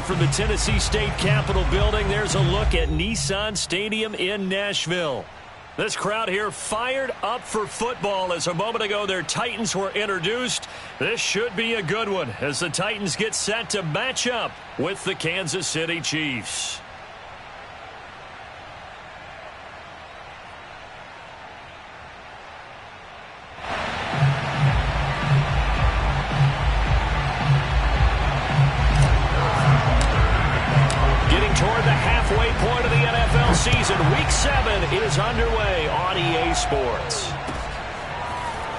from the Tennessee State Capitol building, there's a look at Nissan Stadium in Nashville. This crowd here fired up for football as a moment ago their Titans were introduced. This should be a good one as the Titans get set to match up with the Kansas City Chiefs. Toward the halfway point of the NFL season, Week 7 is underway on EA Sports.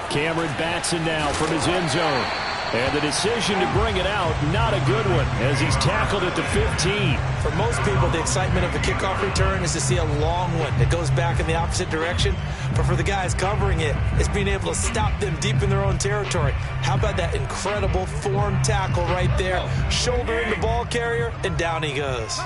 Cameron Batson now from his end zone. And the decision to bring it out, not a good one, as he's tackled at the 15. For most people, the excitement of the kickoff return is to see a long one that goes back in the opposite direction. But for the guys covering it, it's being able to stop them deep in their own territory. How about that incredible form tackle right there? Shouldering the ball carrier, and down he goes.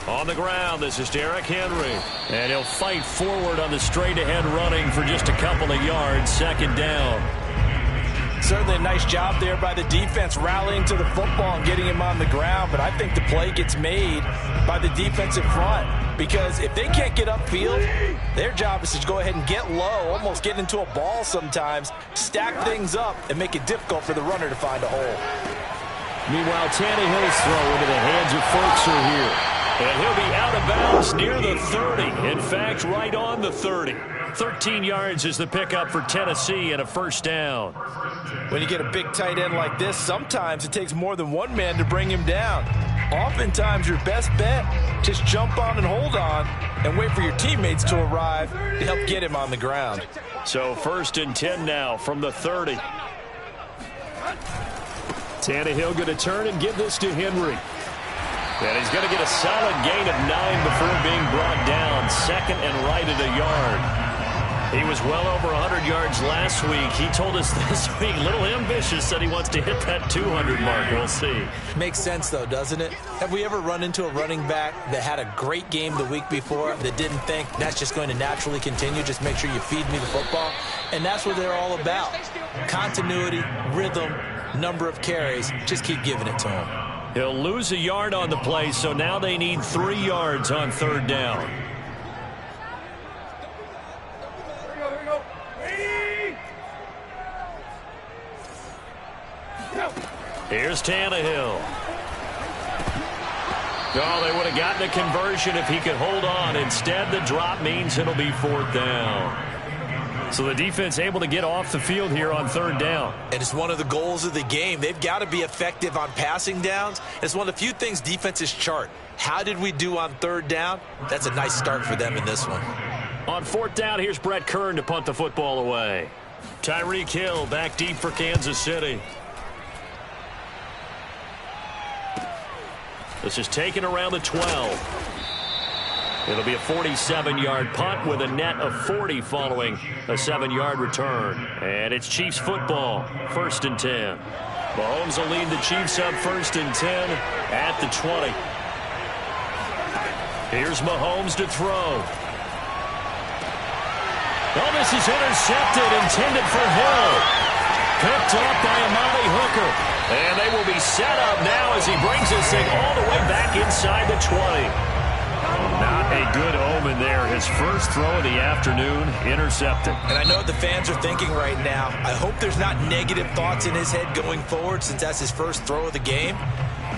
On the ground, this is Derrick Henry. And he'll fight forward on the straight-ahead running for just a couple of yards. Second down. Certainly a nice job there by the defense rallying to the football and getting him on the ground. But I think the play gets made by the defensive front. Because if they can't get upfield, their job is to go ahead and get low, almost get into a ball sometimes, stack things up, and make it difficult for the runner to find a hole. Meanwhile, Tannehill's throw into the hands of Ferkser here. And he'll be out of bounds near the 30. In fact, right on the 30. 13 yards is the pickup for Tennessee and a first down. When you get a big tight end like this, sometimes it takes more than one man to bring him down. Oftentimes, your best bet, just jump on and hold on and wait for your teammates to arrive to help get him on the ground. So 1st and 10 now from the 30. Tannehill going to turn and give this to Henry. And he's going to get a solid gain of 9 before being brought down. Second and right at a yard. He was well over 100 yards last week. He told us this week, a little ambitious, that he wants to hit that 200 mark. We'll see. Makes sense, though, doesn't it? Have we ever run into a running back that had a great game the week before that didn't think that's just going to naturally continue? Just make sure you feed me the football. And that's what they're all about. Continuity, rhythm, number of carries. Just keep giving it to him. He'll lose a yard on the play, so now they need 3 yards on third down. Here's Tannehill. Oh, they would have gotten a conversion if he could hold on. Instead, the drop means it'll be 4th down. So the defense able to get off the field here on third down. And it's one of the goals of the game. They've got to be effective on passing downs. It's one of the few things defenses chart. How did we do on third down? That's a nice start for them in this one. On 4th down, here's Brett Kern to punt the football away. Tyreek Hill back deep for Kansas City. This is taken around the 12. It'll be a 47-yard punt with a net of 40 following a 7-yard return. And it's Chiefs football, 1st and 10. Mahomes will lead the Chiefs up 1st and 10 at the 20. Here's Mahomes to throw. Oh, this is intercepted, intended for Hill. Picked up by Amani Hooker. And they will be set up now as he brings this thing all the way back inside the 20. Not a good omen there. His first throw of the afternoon intercepted. And I know what the fans are thinking right now. I hope there's not negative thoughts in his head going forward since that's his first throw of the game.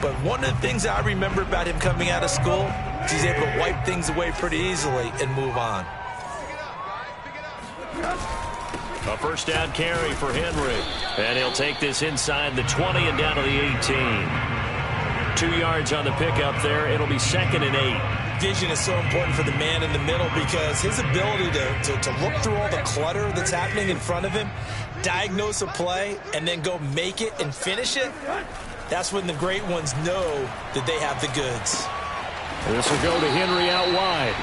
But one of the things I remember about him coming out of school is he's able to wipe things away pretty easily and move on. A first down carry for Henry. And he'll take this inside the 20 and down to the 18. 2 yards on the pickup there. It'll be 2nd and 8. Vision is so important for the man in the middle because his ability to look through all the clutter that's happening in front of him, diagnose a play, and then go make it and finish it, that's when the great ones know that they have the goods. This will go to Henry out wide.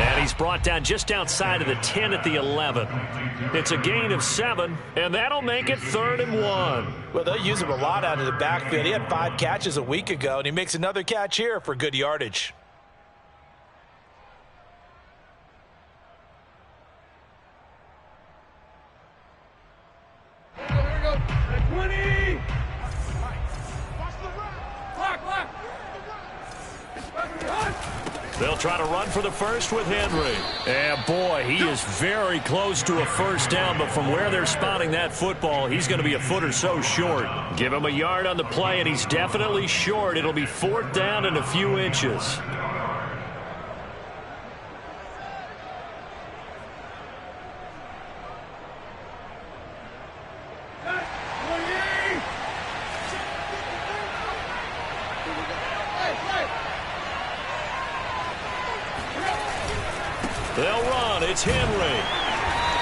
And he's brought down just outside of the 10 at the 11. It's a gain of 7, and that'll make it 3rd and 1. Well, they'll use him a lot out of the backfield. He had 5 catches a week ago, and he makes another catch here for good yardage. They'll try to run for the first with Henry. And boy, he is very close to a first down, but from where they're spotting that football, he's going to be a foot or so short. Give him a yard on the play, and he's definitely short. It'll be 4th down and a few inches. They'll run. It's Henry.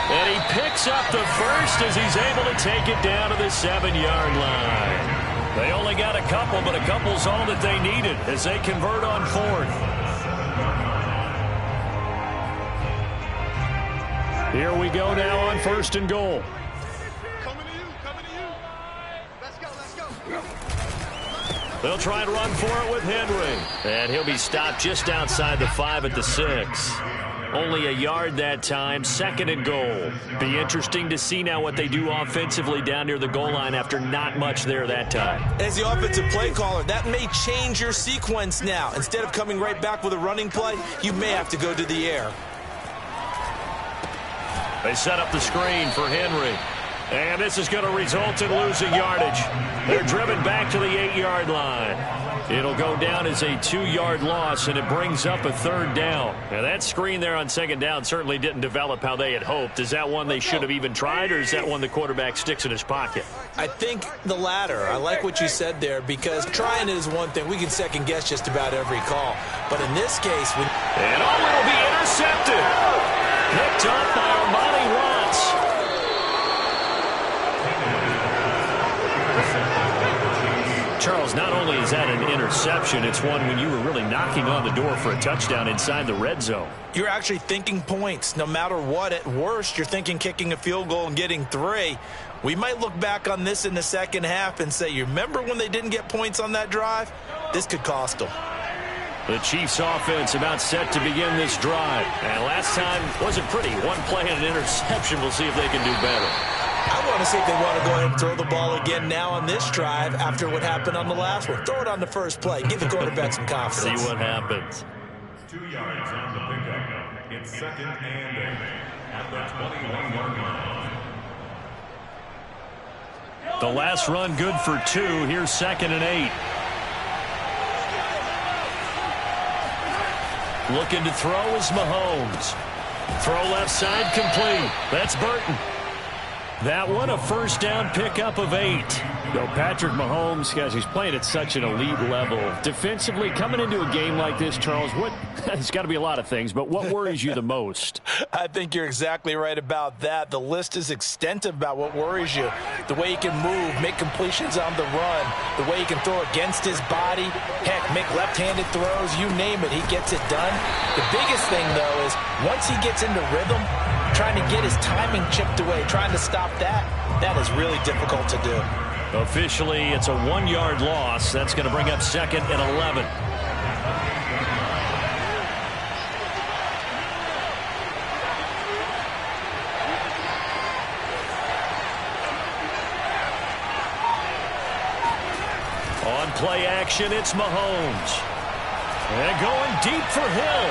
And he picks up the first as he's able to take it down to the 7-yard line. They only got a couple, but a couple's all that they needed as they convert on 4th. Here we go now on 1st and goal. Coming to you. Let's go. They'll try and run for it with Henry. And he'll be stopped just outside the 5 at the 6. Only a yard that time, 2nd and goal. Be interesting to see now what they do offensively down near the goal line after not much there that time. As the offensive play caller, that may change your sequence now. Instead of coming right back with a running play, you may have to go to the air. They set up the screen for Henry. And this is going to result in losing yardage. They're driven back to the 8-yard line. It'll go down as a 2-yard loss, and it brings up a 3rd down. Now, that screen there on 2nd down certainly didn't develop how they had hoped. Is that one they should have even tried, or is that one the quarterback sticks in his pocket? I think the latter. I like what you said there, because trying is one thing. We can second-guess just about every call. But in this case, and it'll be intercepted. Picked up by Armani Watts. Charles, not only is that an interception, it's one when you were really knocking on the door for a touchdown inside the red zone. You're actually thinking points. No matter what, at worst, you're thinking kicking a field goal and getting 3. We might look back on this in the second half and say, you remember when they didn't get points on that drive? This could cost them. The Chiefs offense about set to begin this drive. And last time wasn't pretty. One play and an interception. We'll see if they can do better. I want to see if they want to go ahead and throw the ball again now on this drive after what happened on the last one. Throw it on the first play. Give the quarterback some confidence. See what happens. 2 yards on the pickup. It's 2nd and 8 at the 21-yard line. The last run good for 2. Here's 2nd and 8. Looking to throw is Mahomes. Throw left side complete. That's Burton. That one a first down pickup of 8. Patrick Mahomes, guys, he's playing at such an elite level. Defensively, coming into a game like this, Charles, it's got to be a lot of things, but what worries you the most? I think you're exactly right about that. The list is extensive about what worries you. The way he can move, make completions on the run, the way he can throw against his body, heck, make left-handed throws, you name it, he gets it done. The biggest thing, though, is once he gets into rhythm, trying to get his timing chipped away, trying to stop that is really difficult to do. Officially, it's a 1-yard loss. That's going to bring up 2nd and 11. On play action, it's Mahomes. And going deep for Hill.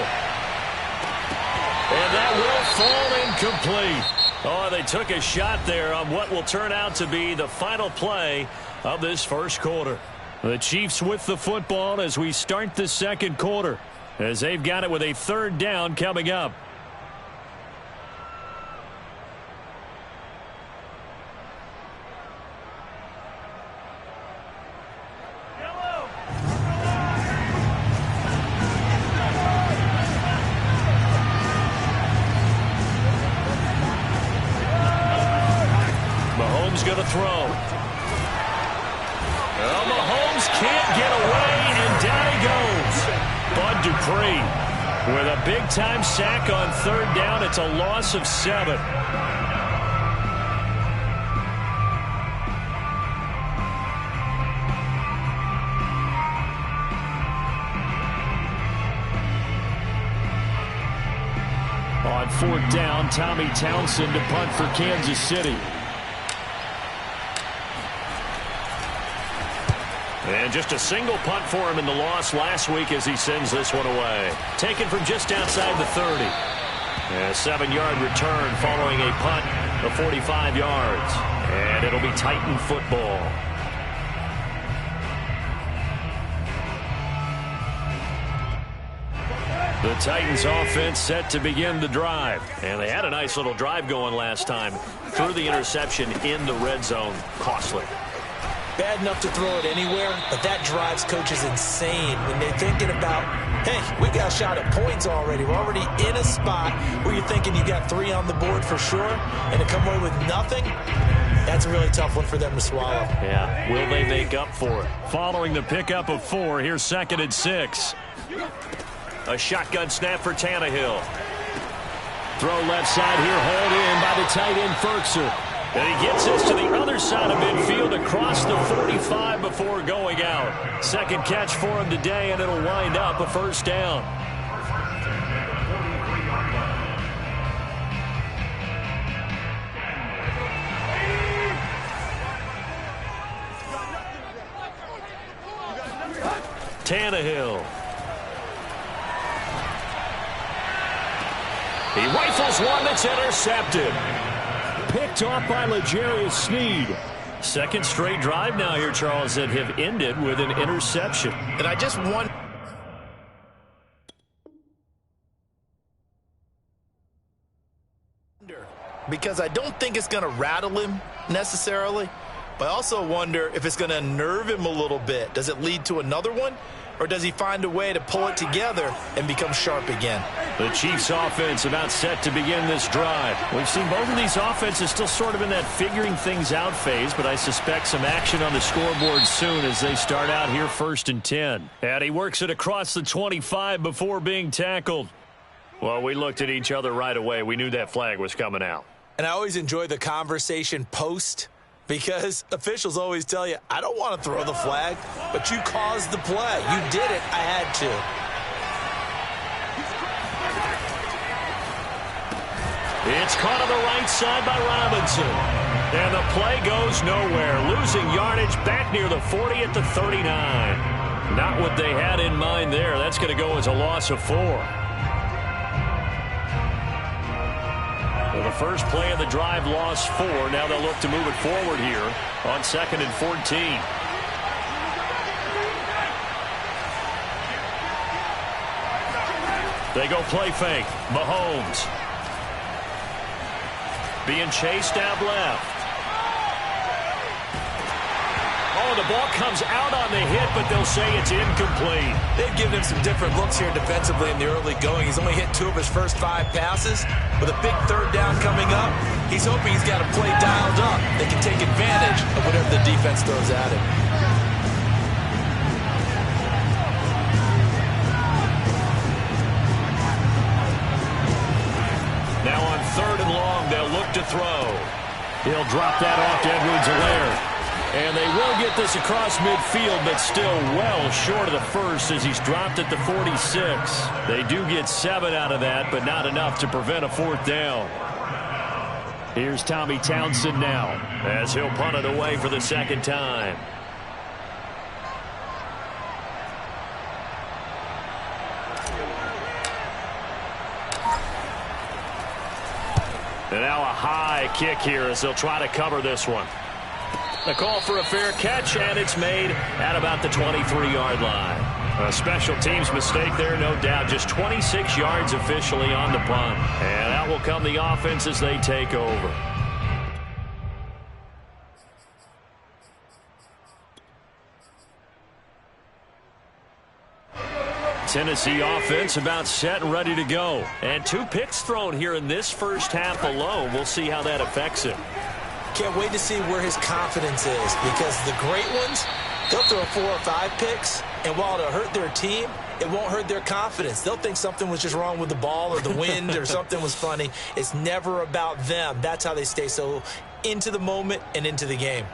And that will fall incomplete. Oh, they took a shot there on what will turn out to be the final play of this first quarter. The Chiefs with the football as we start the second quarter, as they've got it with a 3rd down coming up. Going to throw. Well, Mahomes can't get away, and down he goes. Bud Dupree with a big-time sack on 3rd down. It's a loss of 7. On 4th down, Tommy Townsend to punt for Kansas City. And just a single punt for him in the loss last week as he sends this one away. Taken from just outside the 30. A 7-yard return following a punt of 45 yards. And it'll be Titan football. The Titans offense set to begin the drive. And they had a nice little drive going last time. Threw the interception in the red zone. Costly. Bad enough to throw it anywhere, but that drives coaches insane when they're thinking about, hey, we got a shot at points already. We're already in a spot where you're thinking you got 3 on the board for sure, and to come away with nothing, that's a really tough one for them to swallow. Yeah, will they make up for it? Following the pickup of 4, here's 2nd and 6. A shotgun snap for Tannehill. Throw left side here, hauled in by the tight end Ferkser. And he gets this to the other side of midfield across the 45 before going out. Second catch for him today, and it'll wind up a first down. Tannehill. He rifles one that's intercepted. Picked off by L'Jarius Sneed. Second straight drive now here, Charles, that have ended with an interception. And I just wonder, because I don't think it's going to rattle him necessarily, but I also wonder if it's going to nerve him a little bit. Does it lead to another one? Or does he find a way to pull it together and become sharp again? The Chiefs offense about set to begin this drive. We've seen both of these offenses still sort of in that figuring things out phase, but I suspect some action on the scoreboard soon as they start out here 1st and 10. And he works it across the 25 before being tackled. Well, we looked at each other right away. We knew that flag was coming out. And I always enjoy the conversation post, because officials always tell you, I don't want to throw the flag, but you caused the play. You did it. I had to. It's caught on the right side by Robinson. And the play goes nowhere. Losing yardage back near the 40 at the 39. Not what they had in mind there. That's going to go as a loss of 4. Well, the first play of the drive lost 4. Now they'll look to move it forward here on 2nd and 14. They go play fake. Mahomes. Being chased out left. Oh, the ball comes out on the hit, but they'll say it's incomplete. They've given him some different looks here defensively in the early going. He's only hit 2 of his first 5 passes. With a big 3rd down coming up, he's hoping he's got a play dialed up. They can take advantage of whatever the defense throws at him. Now on 3rd and long, they'll look to throw. He'll drop that off to Edwards-Helaire. And they will get this across midfield, but still well short of the first as he's dropped at the 46. They do get 7 out of that, but not enough to prevent a 4th down. Here's Tommy Townsend now as he'll punt it away for the 2nd time. And now a high kick here as they'll try to cover this one. The call for a fair catch, and it's made at about the 23-yard line. A special teams mistake there, no doubt. Just 26 yards officially on the punt. And out will come the offense as they take over. Tennessee offense about set and ready to go. And 2 picks thrown here in this first half alone. We'll see how that affects him. Can't wait to see where his confidence is, because the great ones, they'll throw 4 or 5 picks, and while it'll hurt their team, it won't hurt their confidence. They'll think something was just wrong with the ball or the wind or something was funny. It's never about them. That's how they stay so into the moment and into the game.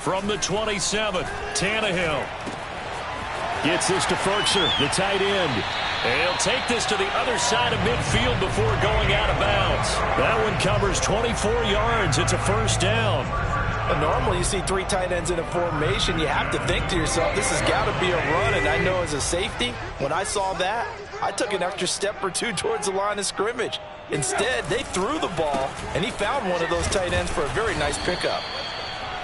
From the 27, Tannehill. Gets this to Ferkser, the tight end. And he'll take this to the other side of midfield before going out of bounds. That one covers 24 yards. It's a first down. But normally you see three tight ends in a formation. You have to think to yourself, this has got to be a run. And I know as a safety, when I saw that, I took an extra step or two towards the line of scrimmage. Instead, they threw the ball, and he found one of those tight ends for a very nice pickup.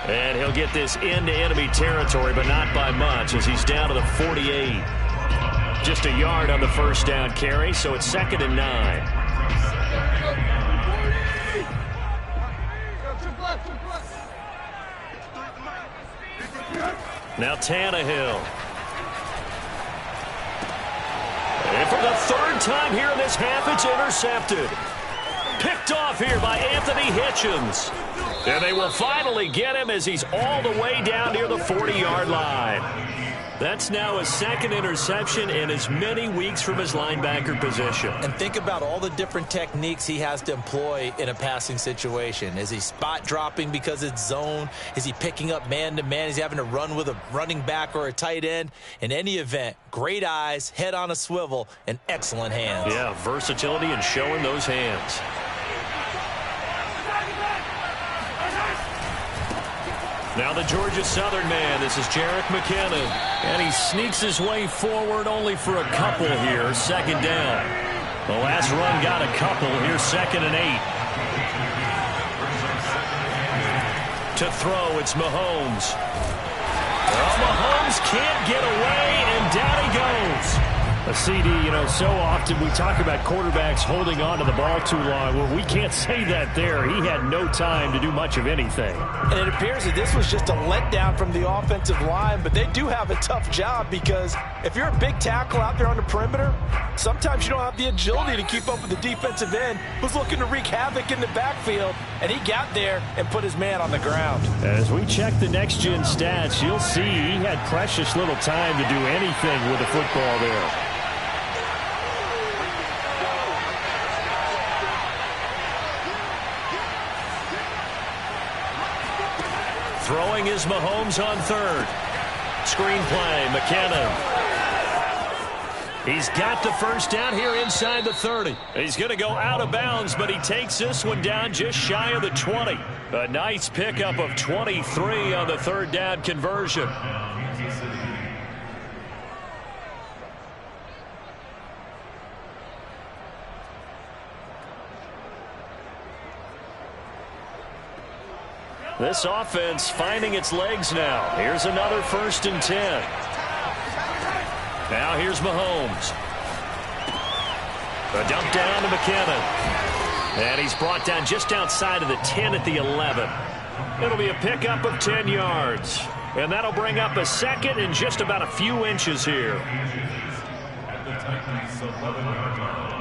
And he'll get this into enemy territory, but not by much, as he's down to the 48. Just a yard on the first down carry, so it's 2nd and 9. Now Tannehill. And for the third time here in this half, it's intercepted. Picked off here by Anthony Hitchens. And they will finally get him as he's all the way down near the 40-yard line. That's now his second interception in as many weeks from his linebacker position. And think about all the different techniques he has to employ in a passing situation. Is he spot dropping because it's zone? Is he picking up man-to-man? Is he having to run with a running back or a tight end? In any event, great eyes, head on a swivel, and excellent hands. Yeah, versatility and showing those hands. Now the Georgia Southern man. This is Jerick McKinnon. And he sneaks his way forward only for a couple here. 2nd down. The last run got a couple. Here's 2nd and 8. To throw, it's Mahomes. Well, Mahomes can't get away, and down he goes. A CD, so often we talk about quarterbacks holding on to the ball too long. Well, we can't say that there. He had no time to do much of anything. And it appears that this was just a letdown from the offensive line, but they do have a tough job because if you're a big tackle out there on the perimeter, sometimes you don't have the agility to keep up with the defensive end who's looking to wreak havoc in the backfield, and he got there and put his man on the ground. As we check the next-gen stats, you'll see he had precious little time to do anything with the football there. Throwing is Mahomes on 3rd. Screen play, McKinnon. He's got the first down here inside the 30. He's going to go out of bounds, but he takes this one down just shy of the 20. A nice pickup of 23 on the 3rd down conversion. This offense finding its legs now. Here's another 1st and 10. Now here's Mahomes. A dump down to McKinnon. And he's brought down just outside of the 10 at the 11. It'll be a pickup of 10 yards. And that'll bring up a 2nd and just about a few inches here. At the Titans' 11-yard line.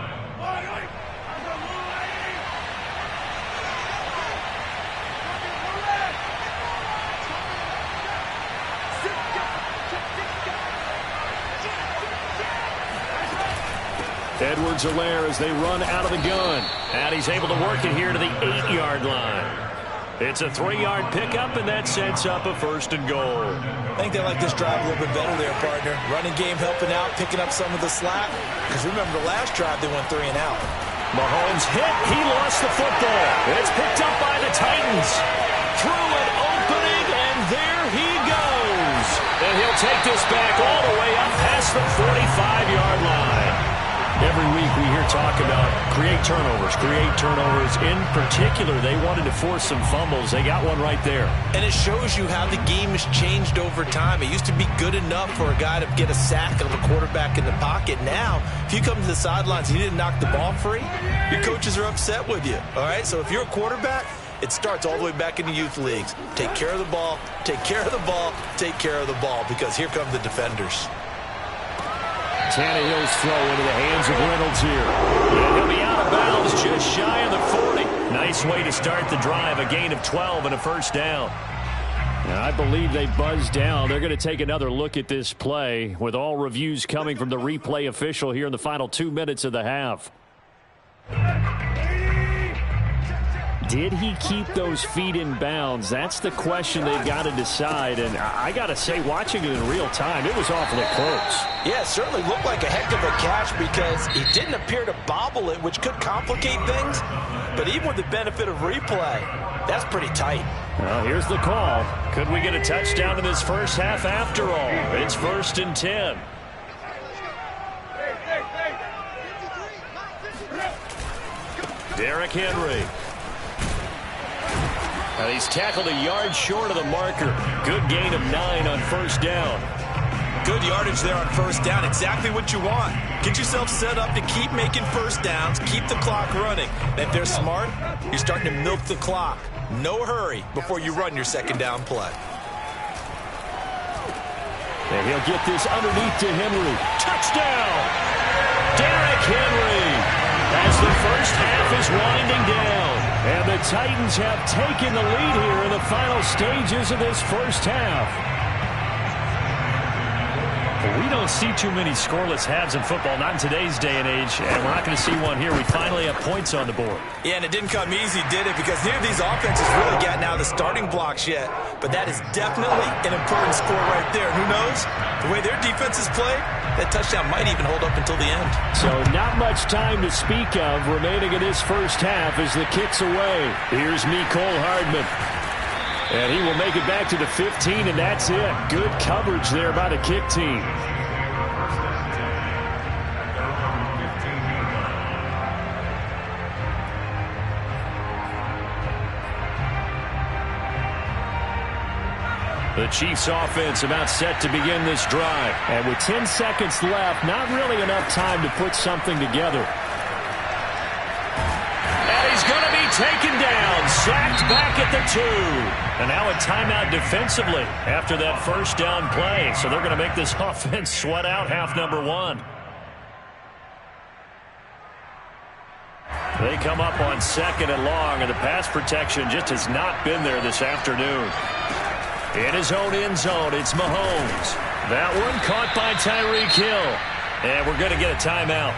Edwards-Helaire as they run out of the gun. And he's able to work it here to the 8-yard line. It's a 3-yard pickup, and that sets up a 1st and goal. I think they like this drive a little bit better there, partner. Running game helping out, picking up some of the slack. Because remember, the last drive they went 3 and out. Mahomes hit. He lost the football. It's picked up by the Titans. Through an opening, and there he goes. And he'll take this back all the way up past the 45-yard line. Every week we hear talk about create turnovers. In particular, they wanted to force some fumbles. They got one right there. And it shows you how the game has changed over time. It used to be good enough for a guy to get a sack of a quarterback in the pocket. Now, if you come to the sidelines and you didn't knock the ball free, your coaches are upset with you. All right? So if you're a quarterback, it starts all the way back in the youth leagues. Take care of the ball, take care of the ball, take care of the ball, because here come the defenders. Tannehill's throw into the hands of Reynolds here. And he'll be out of bounds just shy of the 40. Nice way to start the drive. A gain of 12 and a 1st down. Now, I believe they buzzed down. They're going to take another look at this play with all reviews coming from the replay official here in the final 2 minutes of the half. did he keep those feet in bounds? That's the question they've got to decide. And I got to say, watching it in real time, it was awfully close. Yeah, it certainly looked like a heck of a catch because he didn't appear to bobble it, which could complicate things. But even with the benefit of replay, that's pretty tight. Well, here's the call. Could we get a touchdown in this first half after all? It's 1st and 10. Derrick Henry. And he's tackled a yard short of the marker. Good gain of 9 on 1st down. Good yardage there on 1st down. Exactly what you want. Get yourself set up to keep making 1st downs, keep the clock running. And if they're smart, you're starting to milk the clock. No hurry before you run your 2nd down play. And he'll get this underneath to Henry. Touchdown! Derrick Henry! As the first half is winding down. And the Titans have taken the lead here in the final stages of this first half. We don't see too many scoreless halves in football, not in today's day and age, and we're not going to see one here. We finally have points on the board. Yeah, and it didn't come easy, did it? Because neither of these offenses really gotten out of the starting blocks yet. But that is definitely an important score right there. Who knows? The way their defense is played, that touchdown might even hold up until the end. So not much time to speak of remaining in this first half as the kick's away. Here's Mecole Hardman. And he will make it back to the 15, and that's it. Good coverage there by the kick team. The Chiefs offense about set to begin this drive. And with 10 seconds left, not really enough time to put something together. And he's going to be taken down, sacked back at the 2. And now a timeout defensively after that first down play. So they're going to make this offense sweat out half number 1. They come up on 2nd and long, and the pass protection just has not been there this afternoon. In his own end zone, it's Mahomes. That one caught by Tyreek Hill. And we're going to get a timeout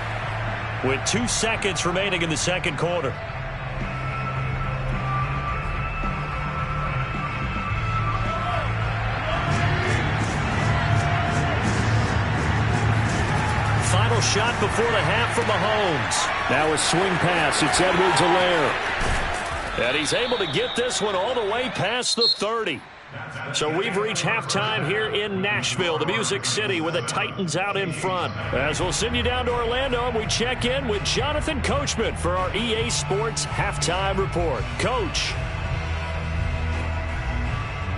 with 2 seconds remaining in the 2nd quarter. Final shot before the half for Mahomes. Now a swing pass. It's Edwards-Helaire. And he's able to get this one all the way past the 30. So we've reached halftime here in Nashville, the Music City, with the Titans out in front. As we'll send you down to Orlando, and we check in with Jonathan Coachman for our EA Sports Halftime Report. Coach.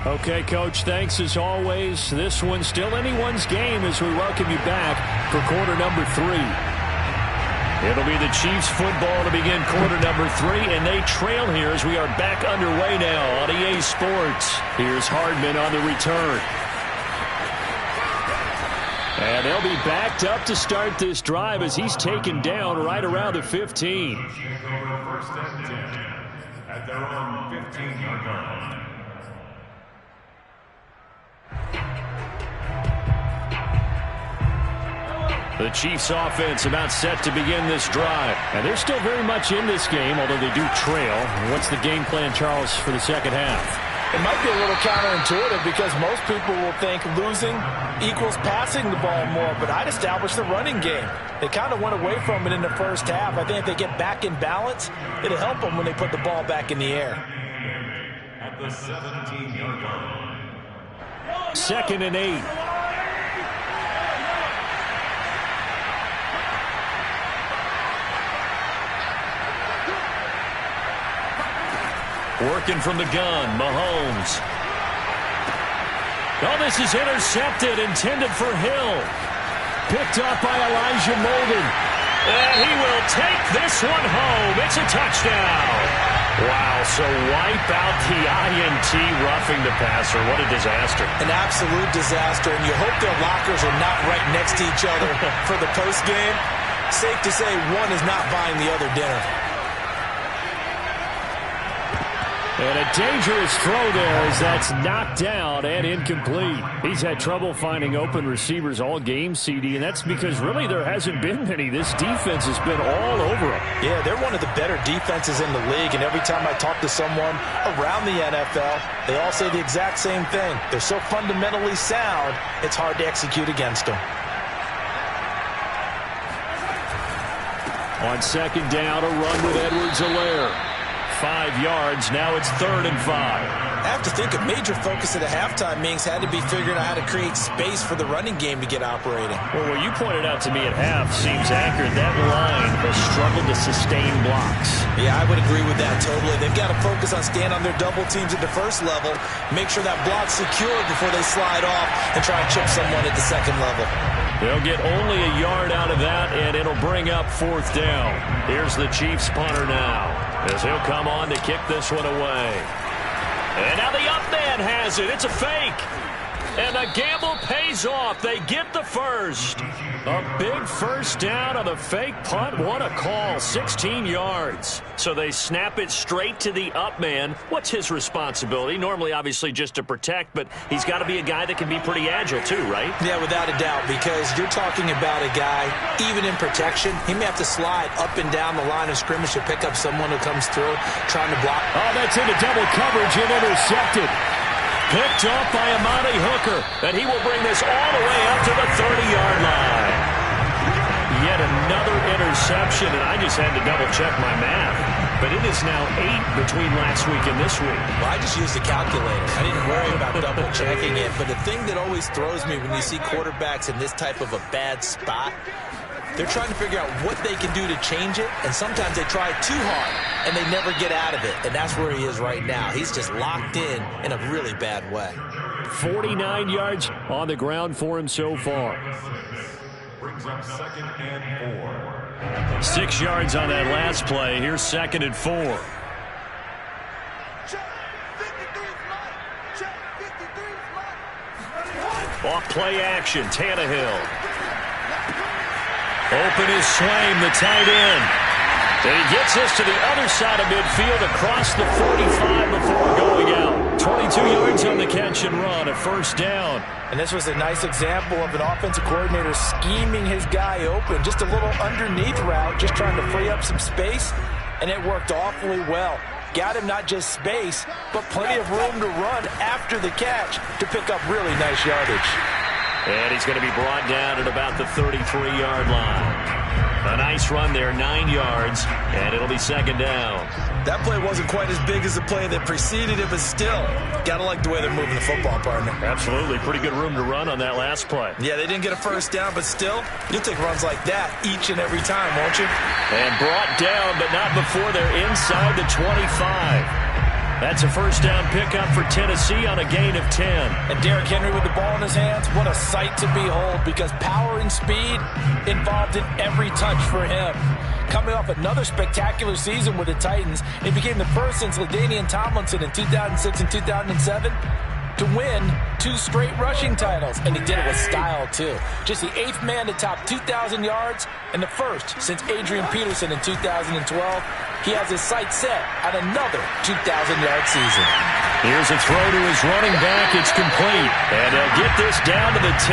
Okay, Coach, thanks as always. This one's still anyone's game as we welcome you back for quarter number 3. It'll be the Chiefs football to begin quarter number 3, and they trail here as we are back underway now on EA Sports. Here's Hardman on the return. And they'll be backed up to start this drive as he's taken down right around the 15. First and 10 at their own 15-yard line. The Chiefs offense about set to begin this drive. And they're still very much in this game, although they do trail. What's the game plan, Charles, for the second half? It might be a little counterintuitive because most people will think losing equals passing the ball more, but I'd establish the running game. They kind of went away from it in the first half. I think if they get back in balance, it'll help them when they put the ball back in the air. At the 17-yard line. 2nd and 8. Working from the gun, Mahomes. Oh, this is intercepted, intended for Hill. Picked up by Elijah Molden. And he will take this one home. It's a touchdown. Wow, so wipe out the INT roughing the passer. What a disaster. An absolute disaster, and you hope their lockers are not right next to each other for the postgame. Safe to say one is not buying the other dinner. And a dangerous throw there as that's knocked down and incomplete. He's had trouble finding open receivers all game, CD, and that's because really there hasn't been many. This defense has been all over them. Yeah, they're one of the better defenses in the league, and every time I talk to someone around the NFL, they all say the exact same thing. They're so fundamentally sound, it's hard to execute against them. On second down, a run with Edwards-Helaire. 5 yards. Now it's 3rd and 5. I have to think a major focus at the halftime meetings had to be figuring out how to create space for the running game to get operating. Well, what you pointed out to me at half seems accurate. That line has struggled to sustain blocks. Yeah, I would agree with that totally. They've got to focus on staying on their double teams at the first level, make sure that block's secured before they slide off and try and chip someone at the second level. They'll get only a yard out of that, and it'll bring up 4th down. Here's the Chiefs punter now, as he'll come on to kick this one away. And now the up man has it. It's a fake. And the gamble pays off. They get the first. A big first down on the fake punt. What a call. 16 yards. So they snap it straight to the up man. What's his responsibility? Normally, obviously, just to protect, but he's got to be a guy that can be pretty agile too, right? Yeah, without a doubt, because you're talking about a guy, even in protection, he may have to slide up and down the line of scrimmage to pick up someone who comes through trying to block. Oh, that's into double coverage and intercepted. Picked off by Amani Hooker, and he will bring this all the way up to the 30-yard line. Yet another interception, and I just had to double-check my math. But it is now 8 between last week and this week. Well, I just used a calculator. I didn't worry about double-checking it. But the thing that always throws me when you see quarterbacks in this type of a bad spot, they're trying to figure out what they can do to change it, and sometimes they try too hard, and they never get out of it. And that's where he is right now. He's just locked in a really bad way. 49 yards on the ground for him so far. Brings up 2nd and 4. 6 yards on that last play. Here's 2nd and 4. Off play action, Tannehill. Open is Swaim, the tight end. And he gets us to the other side of midfield across the 45 before going out. 22 yards on the catch and run, a first down. And this was a nice example of an offensive coordinator scheming his guy open. Just a little underneath route, just trying to free up some space, and it worked awfully well. Got him not just space, but plenty of room to run after the catch to pick up really nice yardage. And he's going to be brought down at about the 33-yard line. A nice run there, 9 yards, and it'll be 2nd down. That play wasn't quite as big as the play that preceded it, but still, got to like the way they're moving the football, partner. Absolutely. Pretty good room to run on that last play. Yeah, they didn't get a first down, but still, you'll take runs like that each and every time, won't you? And brought down, but not before they're inside the 25. That's a first down pickup for Tennessee on a gain of 10. And Derrick Henry with the ball in his hands, what a sight to behold, because power and speed involved in every touch for him. Coming off another spectacular season with the Titans, he became the first since LaDainian Tomlinson in 2006 and 2007 to win 2 straight rushing titles, and he did it with style, too. Just the 8th man to top 2,000 yards and the first since Adrian Peterson in 2012. He has his sights set on another 2,000-yard season. Here's a throw to his running back. It's complete, and they'll get this down to the 10.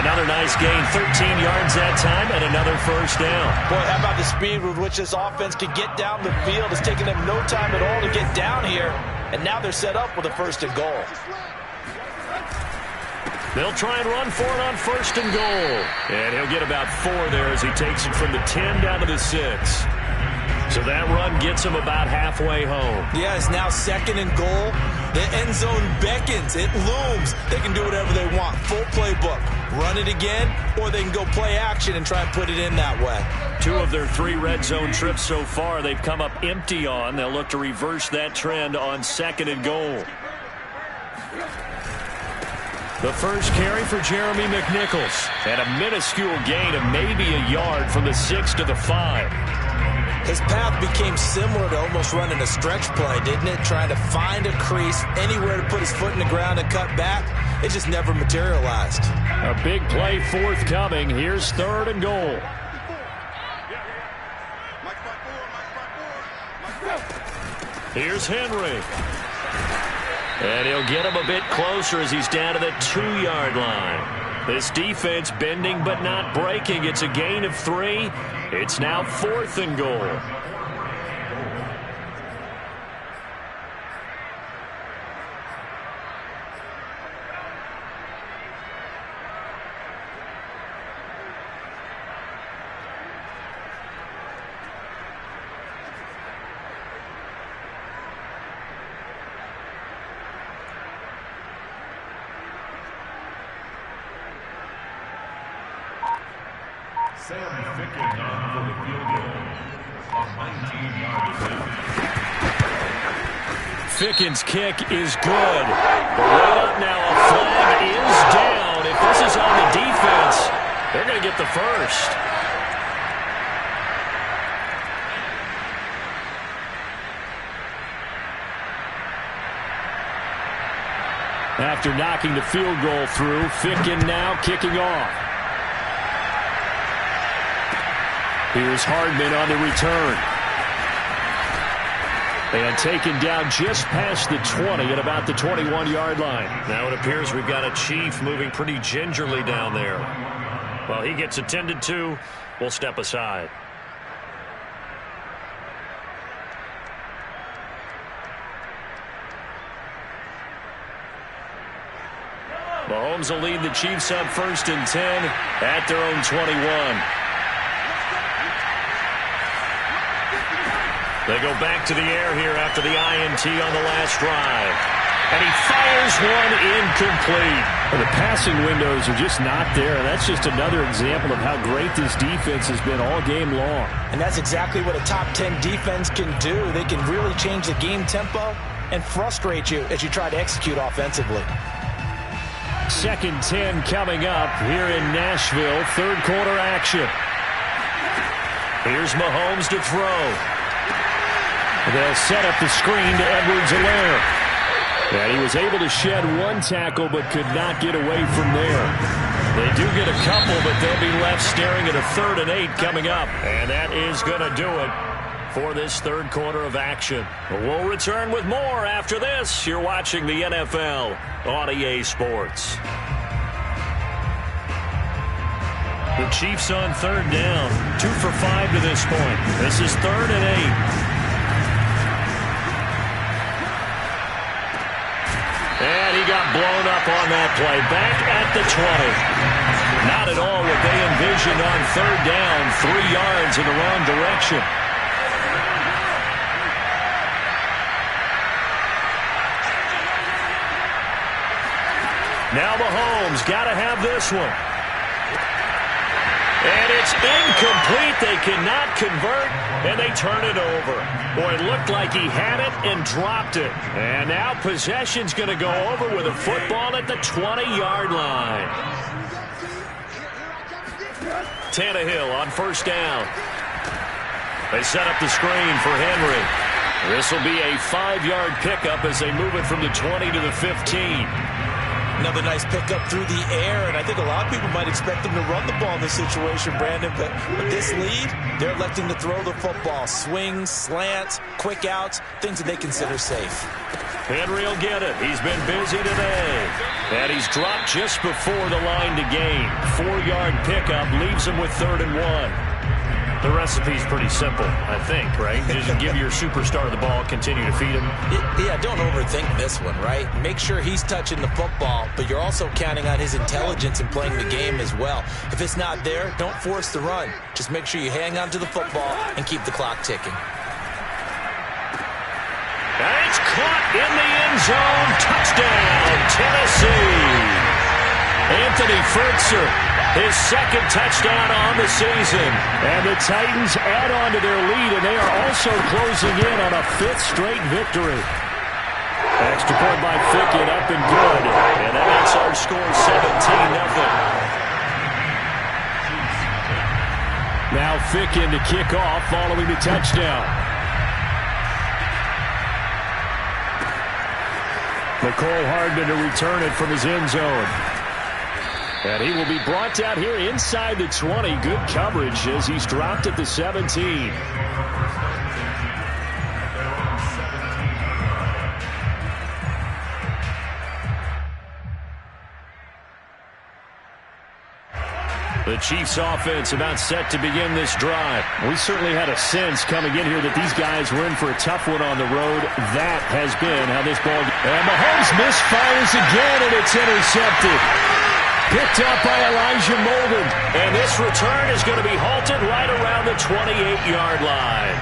Another nice gain, 13 yards that time, and another first down. Boy, how about the speed with which this offense could get down the field? It's taken them no time at all to get down here, and now they're set up with a 1st and goal. They'll try and run for it on 1st and goal. And he'll get about 4 there as he takes it from the 10 down to the 6. So that run gets him about halfway home. Yeah, it's now 2nd and goal. The end zone beckons. It looms. They can do whatever they want. Full playbook. Run it again, or they can go play action and try and put it in that way. 2 of their 3 red zone trips so far they've come up empty on. They'll look to reverse that trend on 2nd and goal. The first carry for Jeremy McNichols. And a minuscule gain of maybe a yard from the 6 to the 5. His path became similar to almost running a stretch play, didn't it? Trying to find a crease, anywhere to put his foot in the ground and cut back. It just never materialized. A big play forthcoming. Here's 3rd and goal. Here's Henry. And he'll get him a bit closer as he's down to the 2-yard line. This defense bending but not breaking. It's a gain of 3. It's now 4th and goal. Sam Ficken on for the field goal. A 19-yard attempt. Ficken's kick is good. The way up now, a flag is down. If this is on the defense, they're going to get the first. After knocking the field goal through, Ficken now kicking off. Here's Hardman on the return. And taken down just past the 20 at about the 21-yard line. Now it appears we've got a Chief moving pretty gingerly down there. Well, he gets attended to. We'll step aside. Mahomes will lead the Chiefs up 1st and 10 at their own 21. They go back to the air here after the INT on the last drive. And he fires one incomplete. Well, the passing windows are just not there. That's just another example of how great this defense has been all game long. And that's exactly what a top 10 defense can do. They can really change the game tempo and frustrate you as you try to execute offensively. 2nd 10 coming up here in Nashville. 3rd quarter action. Here's Mahomes to throw. They'll set up the screen to Edwards-Helaire. And he was able to shed one tackle but could not get away from there. They do get a couple, but they'll be left staring at a 3rd and 8 coming up. And that is going to do it for this 3rd quarter of action. We'll return with more after this. You're watching the NFL on EA Sports. The Chiefs on 3rd down. 2 for 5 to this point. This is 3rd and 8. And he got blown up on that play. Back at the 20. Not at all what they envisioned on 3rd down. 3 yards in the wrong direction. Now Mahomes got to have this one. And it's incomplete. They cannot convert, and they turn it over. Boy, it looked like he had it and dropped it. And now possession's going to go over with a football at the 20-yard line. Tannehill on 1st down. They set up the screen for Henry. This will be a 5-yard pickup as they move it from the 20 to the 15. Another nice pickup through the air, and I think a lot of people might expect them to run the ball in this situation, Brandon, but with this lead, they're electing to throw the football. Swings, slants, quick outs, things that they consider safe. Henry will get it. He's been busy today. And he's dropped just before the line to gain. 4-yard pickup leaves him with 3rd and 1. The recipe's pretty simple, I think, right? Just give your superstar the ball, continue to feed him. Yeah, don't overthink this one, right? Make sure he's touching the football, but you're also counting on his intelligence in playing the game as well. If it's not there, don't force the run. Just make sure you hang on to the football and keep the clock ticking. And it's caught in the end zone. Touchdown, Tennessee. Anthony Furtzer, his 2nd touchdown on the season. And the Titans add on to their lead, and they are also closing in on a 5th straight victory. Extra point by Ficken, up and good. And that makes our score 17-0. Now Ficken to kick off following the touchdown. Mecole Hardman to return it from his end zone. And he will be brought down here inside the 20. Good coverage as he's dropped at the 17. The Chiefs offense about set to begin this drive. We certainly had a sense coming in here that these guys were in for a tough one on the road. That has been how this ball... And Mahomes misfires again, and it's intercepted. Picked up by Elijah Molden. And this return is going to be halted right around the 28-yard line.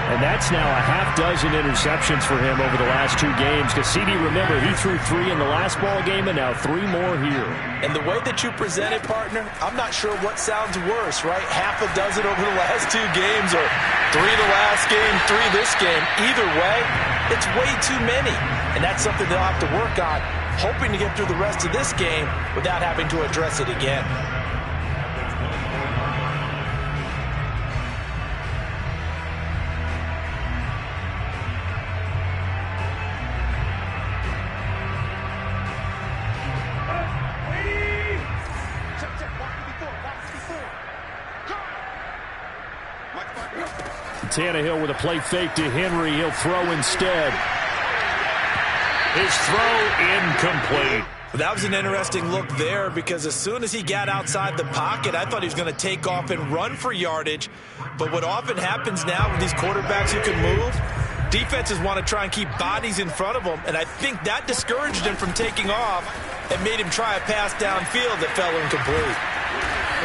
And that's now a half-dozen interceptions for him over the last 2 games. Because, CD, remember, he threw 3 in the last ball game and now 3 more here. And the way that you present it, partner, I'm not sure what sounds worse, right? Half a dozen over the last 2 games or 3 the last game, 3 this game. Either way, it's way too many. And that's something they'll have to work on, hoping to get through the rest of this game without having to address it again. Tannehill with a play fake to Henry. He'll throw instead. His throw incomplete. That was an interesting look there because as soon as he got outside the pocket, I thought he was going to take off and run for yardage. But what often happens now with these quarterbacks who can move, defenses want to try and keep bodies in front of them, and I think that discouraged him from taking off and made him try a pass downfield that fell incomplete.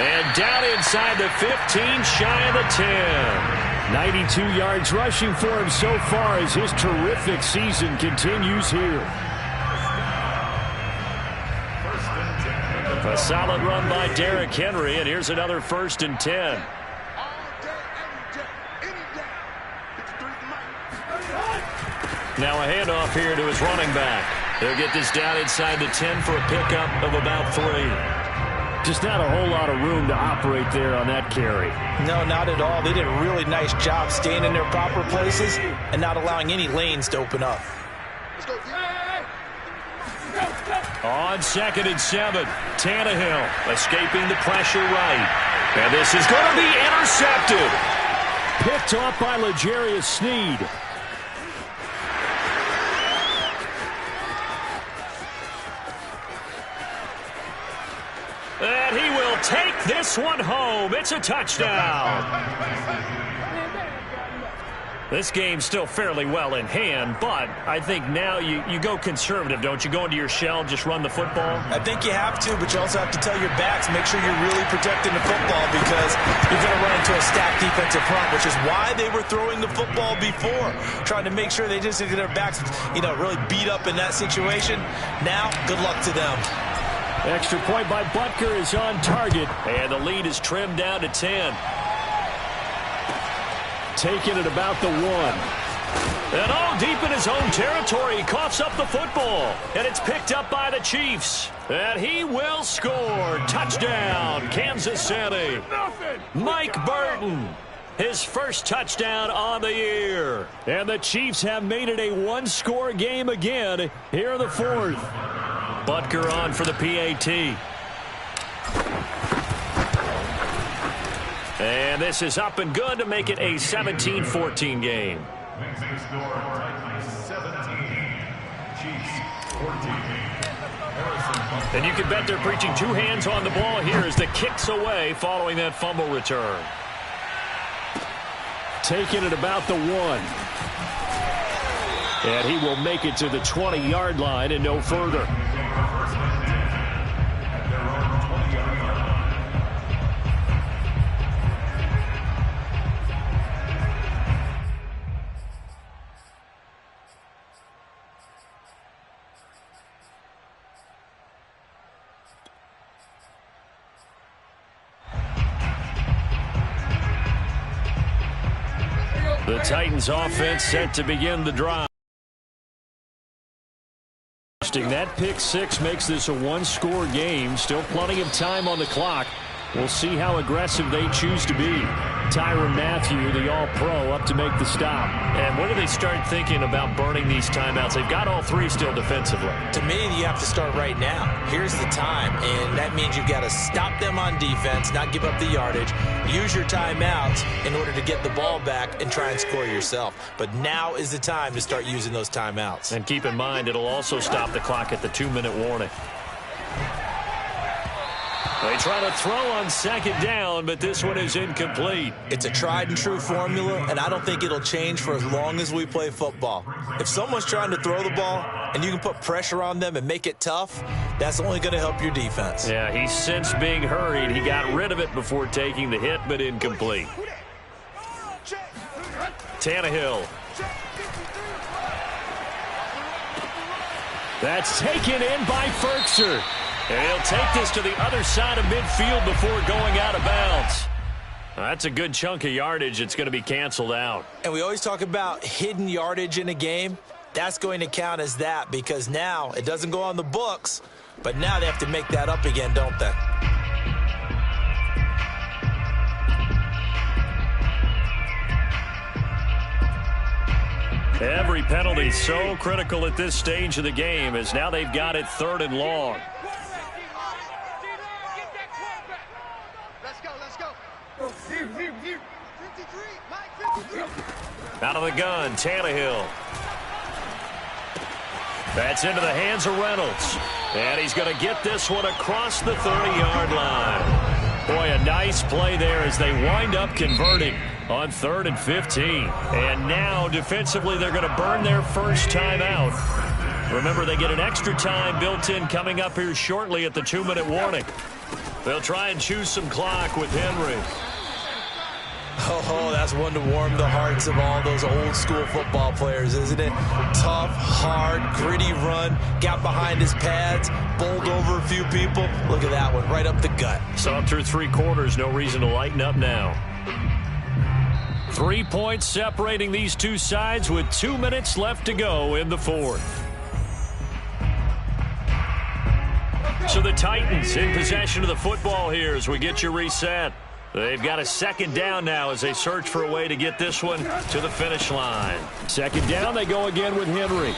And down inside the 15, shy of the 10. 92 yards rushing for him so far as his terrific season continues here. A solid run by Derrick Henry, and here's another 1st and 10. Now a handoff here to his running back. They'll get this down inside the 10 for a pickup of about 3. Just not a whole lot of room to operate there on that carry. No, not at all. They did a really nice job staying in their proper places and not allowing any lanes to open up. On 2nd and 7, Tannehill escaping the pressure right. And this is going to be intercepted. Picked off by L'Jarius Sneed. And he will take this one home. It's a touchdown. This game's still fairly well in hand, but I think now you go conservative, don't you? Go into your shell, just run the football? I think you have to, but you also have to tell your backs, make sure you're really protecting the football because you're going to run into a stacked defensive front, which is why they were throwing the football before, trying to make sure they just get their backs, really beat up in that situation. Now, good luck to them. Extra point by Butker is on target, and the lead is trimmed down to 10. Taking it about the 1. And all deep in his own territory, he coughs up the football, and it's picked up by the Chiefs. And he will score. Touchdown, Kansas City. Mike Burton, his first touchdown on the year. And the Chiefs have made it a 1-score game again here in the 4th. Butker on for the PAT. And this is up and good to make it a 17-14 game. And you can bet they're preaching 2 hands on the ball here as the kick's away following that fumble return. Taking it about the 1. And he will make it to the 20-yard line and no further. The Titans offense set to begin the drive. That pick 6 makes this a 1-score game. Still plenty of time on the clock. We'll see how aggressive they choose to be. Tyrann Mathieu, the All-Pro, up to make the stop. And when do they start thinking about burning these timeouts? They've got all 3 still defensively. To me, you have to start right now. Here's the time, and that means you've got to stop them on defense, not give up the yardage, use your timeouts in order to get the ball back and try and score yourself. But now is the time to start using those timeouts. And keep in mind, it'll also stop the clock at the 2-minute warning. They try to throw on second down, but this one is incomplete. It's a tried-and-true formula, and I don't think it'll change for as long as we play football. If someone's trying to throw the ball and you can put pressure on them and make it tough, that's only going to help your defense. Yeah, he sensed being hurried. He got rid of it before taking the hit, but incomplete. Tannehill. That's taken in by Ferkser. And he'll take this to the other side of midfield before going out of bounds. That's a good chunk of yardage. It's going to be canceled out. And we always talk about hidden yardage in a game. That's going to count as that because now it doesn't go on the books, but now they have to make that up again, don't they? Every penalty so critical at this stage of the game as now they've got it 3rd and long. Out of the gun, Tannehill. That's into the hands of Reynolds. And he's going to get this one across the 30-yard line. Boy, a nice play there as they wind up converting on 3rd and 15. And now, defensively, they're going to burn their first time out. Remember, they get an extra time built in coming up here shortly at the 2-minute warning. They'll try and choose some clock with Henry. Oh, that's one to warm the hearts of all those old-school football players, isn't it? Tough, hard, gritty run, got behind his pads, bowled over a few people. Look at that one, right up the gut. So through 3 quarters, no reason to lighten up now. 3 points separating these two sides with 2 minutes left to go in the 4th. So the Titans in possession of the football here as we get you reset. They've got a 2nd down now as they search for a way to get this one to the finish line. 2nd down, they go again with Henry.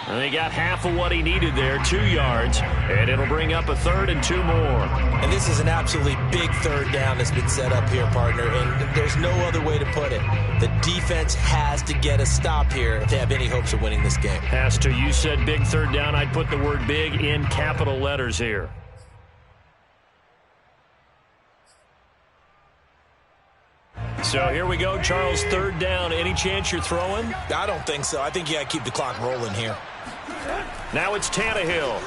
And they got half of what he needed there, 2 yards, and it'll bring up a 3rd and 2 more. And this is an absolutely big 3rd down that's been set up here, partner, and there's no other way to put it. The defense has to get a stop here if they have any hopes of winning this game. Has to. You said big 3rd down. I'd put the word big in capital letters here. So here we go, Charles, 3rd down. Any chance you're throwing? I don't think so. I think you got to keep the clock rolling here. Now it's Tannehill.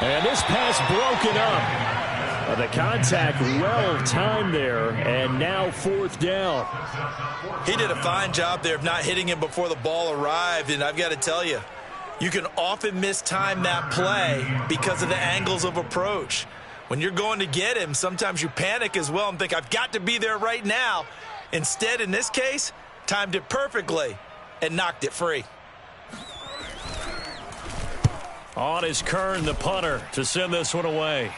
And this pass broken up. The contact well timed there, and now 4th down. He did a fine job there of not hitting him before the ball arrived, and I've got to tell you, you can often mistime that play because of the angles of approach. When you're going to get him, sometimes you panic as well and think, I've got to be there right now. Instead, in this case, timed it perfectly and knocked it free. On is Kern, the punter, to send this one away.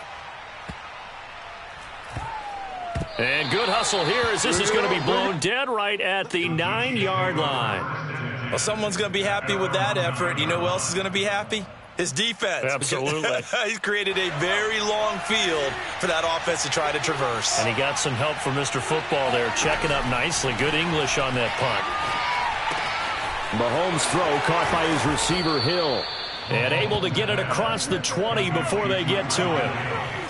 And good hustle here as this is going to be blown dead right at the 9-yard line. Well, someone's going to be happy with that effort. You know who else is going to be happy? His defense. Absolutely. He's created a very long field for that offense to try to traverse. And he got some help from Mr. Football there, checking up nicely. Good English on that punt. Mahomes' throw caught by his receiver, Hill. And able to get it across the 20 before they get to him.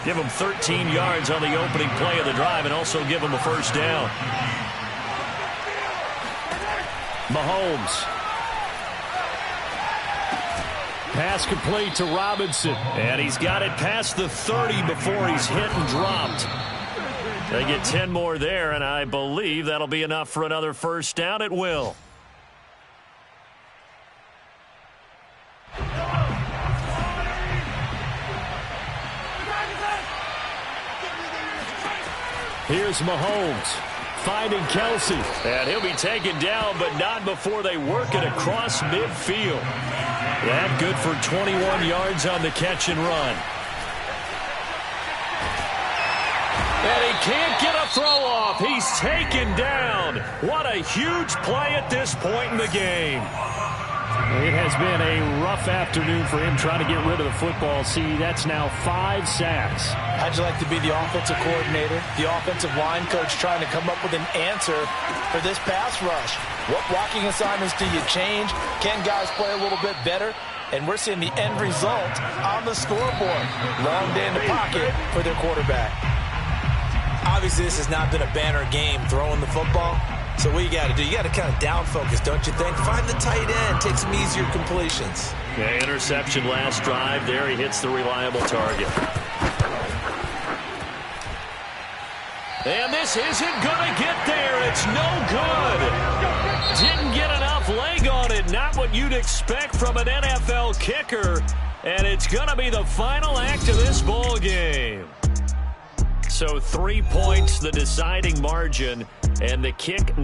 Give him 13 yards on the opening play of the drive and also give him a 1st down. Mahomes. Pass complete to Robinson. And he's got it past the 30 before he's hit and dropped. They get 10 more there, and I believe that'll be enough for another 1st down. It will. Here's Mahomes finding Kelsey. And he'll be taken down, but not before they work it across midfield. That good for 21 yards on the catch and run. And he can't get a throw off. He's taken down. What a huge play at this point in the game. It has been a rough afternoon for him trying to get rid of the football. See, that's now 5 sacks. How'd you like to be the offensive coordinator, the offensive line coach trying to come up with an answer for this pass rush? What blocking assignments do you change? Can guys play a little bit better? and we're seeing the end result on the scoreboard. Long day in the pocket for their quarterback. Obviously, this has not been a banner game throwing the football. So what you got to do, you got to kind of down focus, don't you think? Find the tight end, take some easier completions. Yeah, interception last drive. There he hits the reliable target. And this isn't going to get there. It's no good. Didn't get enough leg on it. Not what you'd expect from an NFL kicker. And it's going to be the final act of this ball game. So 3 points, the deciding margin, and the kick no